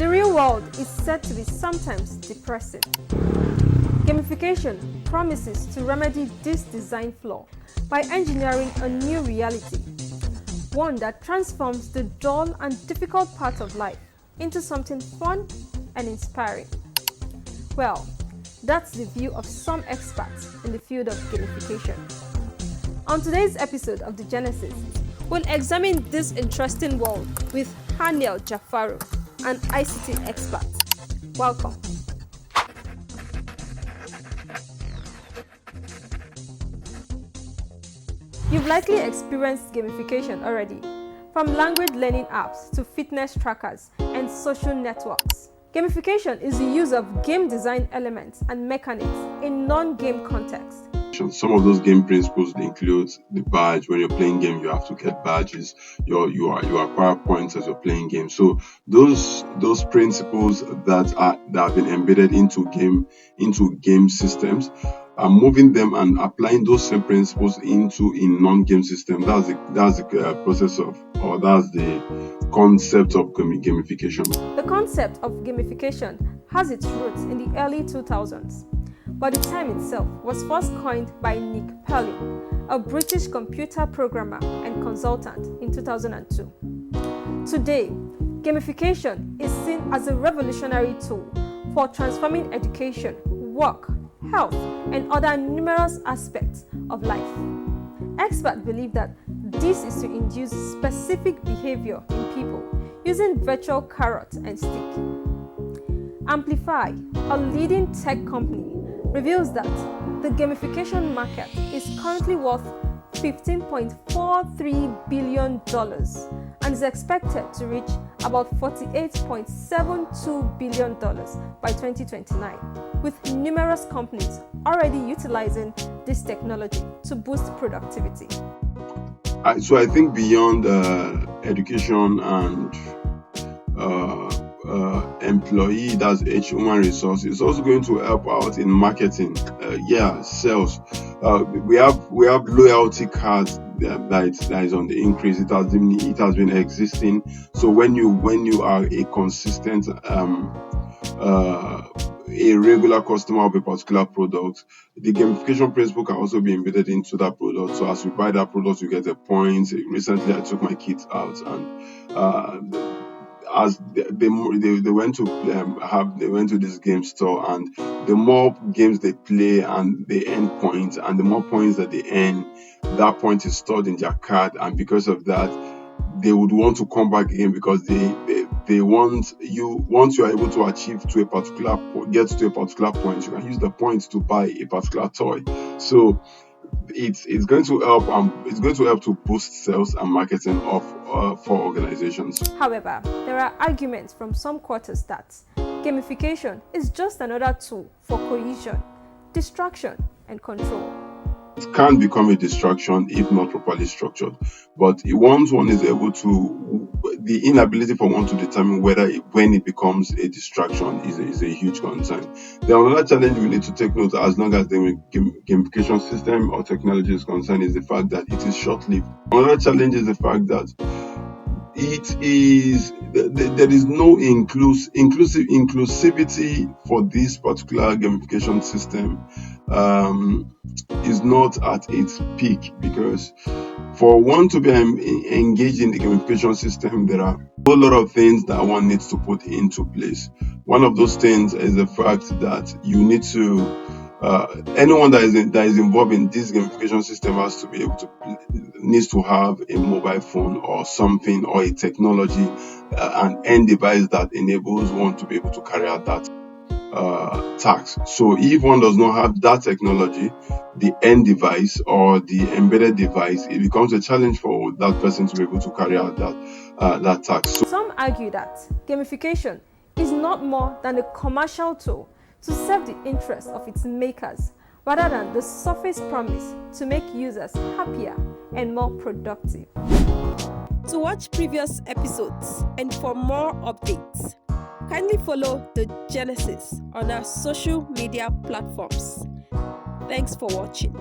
The real world is said to be sometimes depressive. Gamification promises to remedy this design flaw by engineering a new reality, one that transforms the dull and difficult part of life into something fun and inspiring. Well, that's the view of some experts in the field of gamification. On today's episode of The Genesis, we'll examine this interesting world with Haniel Jafaru, an ICT expert. Welcome. You've likely experienced gamification already, from language learning apps to fitness trackers and social networks. Gamification is the use of game design elements and mechanics in non-game context. Some of those game principles include the badge. When you're playing game, you have to get badges. You acquire points as you're playing game. So those principles that have been embedded into game systems, moving them and applying those same principles into a non-game system. That's the process of, or that's the concept of gamification. The concept of gamification has its roots in the early 2000s. But the term itself was first coined by Nick Perlin, a British computer programmer and consultant, in 2002. Today, gamification is seen as a revolutionary tool for transforming education, work, health, and other numerous aspects of life. Experts believe that this is to induce specific behavior in people using virtual carrot and stick. Amplify, a leading tech company, reveals that the gamification market is currently worth $15.43 billion and is expected to reach about $48.72 billion by 2029, with numerous companies already utilizing this technology to boost productivity. So I think beyond education and employee, that's human resource, is also going to help out in marketing, sales. We have loyalty cards that is on the increase. It has been existing. So when you are a consistent a regular customer of a particular product, the gamification principle can also be embedded into that product. So as you buy that product, you get a point. Recently, I took my kids out, and as they went to this game store, and the more games they play and they earn points, and the more points that they earn, that point is stored in their card, and because of that, they would want to come back again, because they want you. Once you are able to get to a particular point, you can use the points to buy a particular toy. So it's going to help to boost sales and marketing for organizations. However, there are arguments from some quarters that gamification is just another tool for cohesion, distraction, and control. It can become a distraction if not properly structured. But once one is able to, the inability for one to determine when it becomes a distraction is a huge concern. The another challenge we need to take note, as long as the gamification system or technology is concerned, is the fact that it is short-lived. Another challenge is the fact that there is no inclusivity for this particular gamification system. Is not at its peak, because for one to be engaged in the gamification system, there are a whole lot of things that one needs to put into place. One of those things is the fact that you need to anyone that is involved in this gamification system needs to have a mobile phone or something, or a technology, an end device that enables one to be able to carry out that task. So if one does not have that technology, the end device or the embedded device, it becomes a challenge for that person to be able to carry out that task. Some argue that gamification is not more than a commercial tool to serve the interests of its makers, rather than the surface promise to make users happier and more productive. To watch previous episodes and for more updates, kindly follow The Genesis on our social media platforms. Thanks for watching.